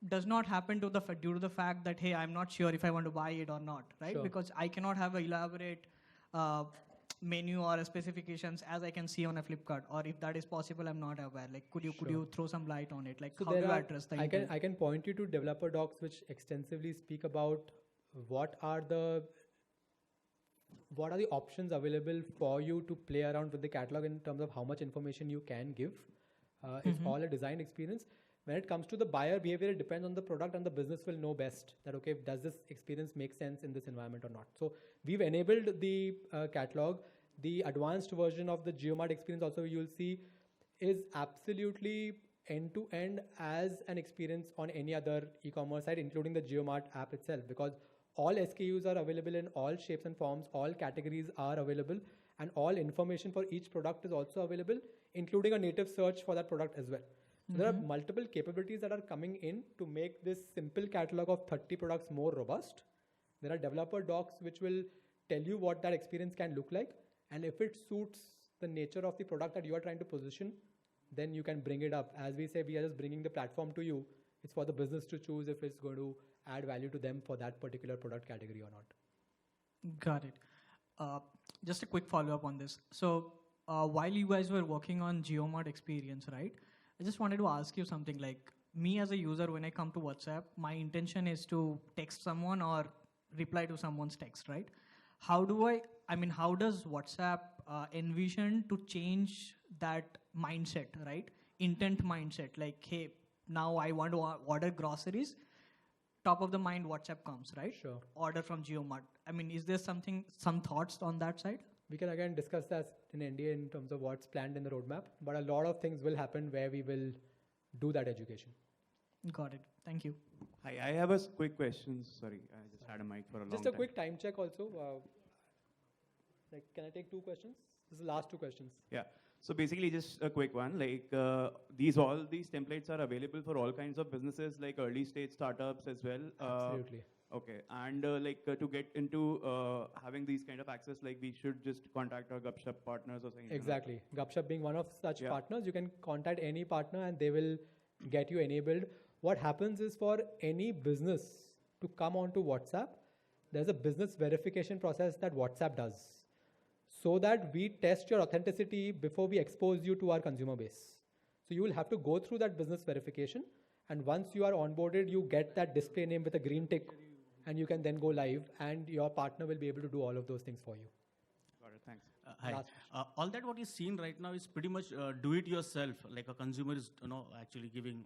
does not happen due to the fact that, hey, I'm not sure if I want to buy it or not, right? Sure. Because I cannot have an elaborate menu or specifications as I can see on a Flipkart, or if that is possible, I'm not aware. Like, could you throw some light on it? Like, So how do there you are- address the I intent? can point you to developer docs which extensively speak about what are the options available for you to play around with the catalog in terms of how much information you can give. It's all a design experience. When it comes to the buyer behavior, it depends on the product, and the business will know best that, okay, does this experience make sense in this environment or not? So we've enabled the catalog. The advanced version of the GeoMart experience also you'll see is absolutely end-to-end as an experience on any other e-commerce site, including the GeoMart app itself, because all SKUs are available in all shapes and forms, all categories are available, and all information for each product is also available, including a native search for that product as well. So there are multiple capabilities that are coming in to make this simple catalog of 30 products more robust. There are developer docs which will tell you what that experience can look like, and if it suits the nature of the product that you are trying to position, then you can bring it up. As we say, we are just bringing the platform to you. It's for the business to choose if it's going to add value to them for that particular product category or not. Got it. Just a quick follow-up on this. So while you guys were working on GeoMart experience, right? I just wanted to ask you something. Like, me as a user, when I come to WhatsApp, my intention is to text someone or reply to someone's text, right? How does WhatsApp envision to change that mindset, right? Intent mindset. Like, hey, now I want to order groceries. Top of the mind, WhatsApp comes, right? Sure. Order from GeoMart. I mean, is there some thoughts on that side? We can again discuss that in NDA in terms of what's planned in the roadmap, but a lot of things will happen where we will do that education. Got it. Thank you. Hi, I have a quick question. Sorry, I just had a mic for a long time. Just a quick time check also. Can I take 2 questions? This is the last 2 questions. Yeah. So basically, just a quick one. Like all these templates are available for all kinds of businesses, like early stage startups as well. Absolutely. Okay. And to get into having these kind of access, like we should just contact our Gupshup partners or something. Exactly. Gupshup being one of such partners, you can contact any partner and they will get you enabled. What happens is, for any business to come onto WhatsApp, there's a business verification process that WhatsApp does, so that we test your authenticity before we expose you to our consumer base. So you will have to go through that business verification, and once you are onboarded, you get that display name with a green tick, and you can then go live, and your partner will be able to do all of those things for you. Got it. Thanks. Hi. All that what is seen right now is pretty much do it yourself. Like a consumer is actually giving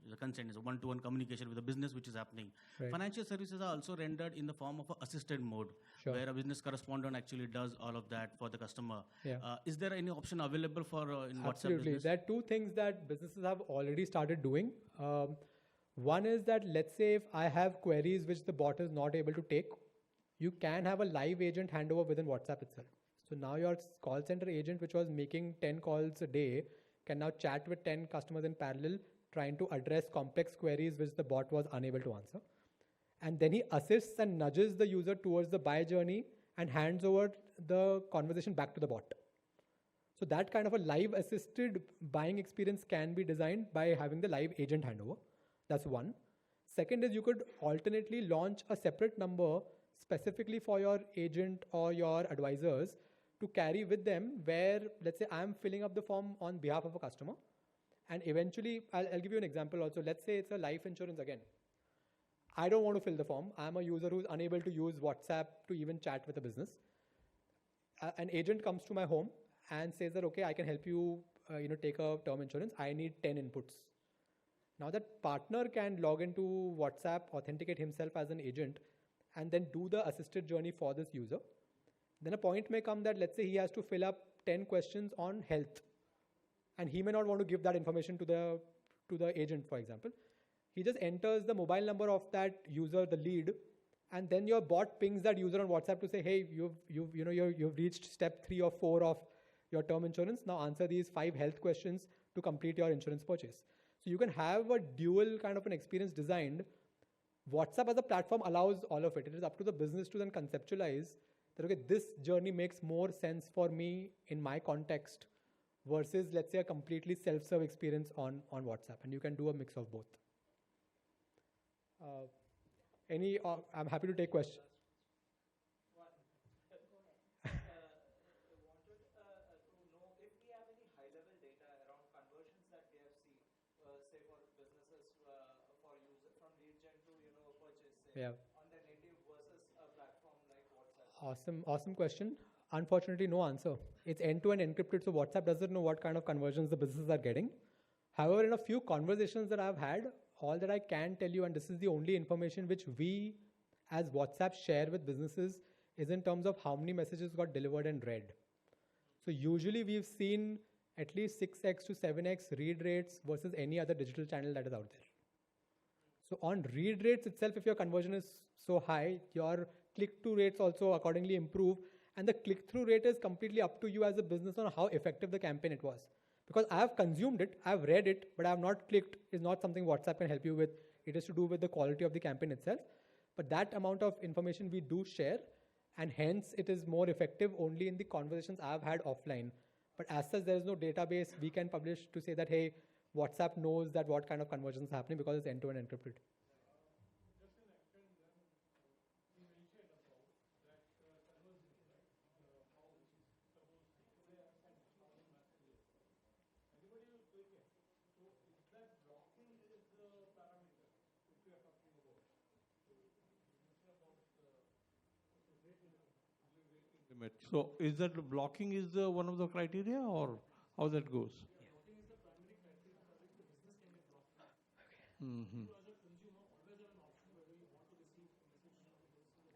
the consent, is a one-to-one communication with the business which is happening. Right. Financial services are also rendered in the form of a assisted mode, Sure. where a business correspondent actually does all of that for the customer. Yeah. Is there any option available for in WhatsApp Absolutely. business? There are 2 things that businesses have already started doing. One is that, let's say if I have queries which the bot is not able to take, you can have a live agent handover within WhatsApp itself. So now your call center agent, which was making 10 calls a day, can now chat with 10 customers in parallel, trying to address complex queries which the bot was unable to answer. And then he assists and nudges the user towards the buy journey and hands over the conversation back to the bot. So that kind of a live assisted buying experience can be designed by having the live agent handover. That's one. Second is, you could alternately launch a separate number specifically for your agent or your advisors to carry with them, where, let's say, I'm filling up the form on behalf of a customer. And eventually, I'll give you an example also. Let's say it's a life insurance again. I don't want to fill the form. I'm a user who's unable to use WhatsApp to even chat with a business. An agent comes to my home and says that, okay, I can help you, take a term insurance. I need 10 inputs. Now that partner can log into WhatsApp, authenticate himself as an agent, and then do the assisted journey for this user. Then a point may come that, let's say, he has to fill up 10 questions on health, and he may not want to give that information to the agent, for example. He just enters the mobile number of that user, the lead, and then your bot pings that user on WhatsApp to say, hey, you've reached step 3 or 4 of your term insurance. Now answer these 5 health questions to complete your insurance purchase. So you can have a dual kind of an experience designed. WhatsApp as a platform allows all of it. It is up to the business to then conceptualize that, okay, this journey makes more sense for me in my context versus, let's say, a completely self-serve experience on WhatsApp. And you can do a mix of both. I'm happy to take questions. Yeah. On the native versus a platform like WhatsApp. Awesome question. Unfortunately, no answer. It's end-to-end encrypted, so WhatsApp doesn't know what kind of conversions the businesses are getting. However, in a few conversations that I've had, all that I can tell you, and this is the only information which we as WhatsApp share with businesses, is in terms of how many messages got delivered and read. So usually we've seen at least 6x to 7x read rates versus any other digital channel that is out there. So on read rates itself, if your conversion is so high, your click-through rates also accordingly improve. And the click-through rate is completely up to you as a business on how effective the campaign it was. Because I have consumed it, I have read it, but I have not clicked is not something WhatsApp can help you with. It is to do with the quality of the campaign itself. But that amount of information we do share, and hence it is more effective only in the conversations I have had offline. But as such, there is no database we can publish to say that, hey, WhatsApp knows that what kind of conversions is happening because it's end-to-end encrypted. So is that blocking is the one of the criteria, or how that goes? Mm-hmm.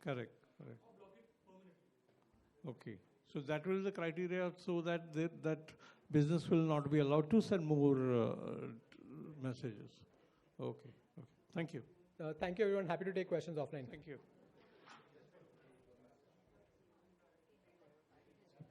Correct. Okay. So that will be the criteria so that that business will not be allowed to send more messages. Okay. Thank you. Thank you, everyone. Happy to take questions offline. Thank you.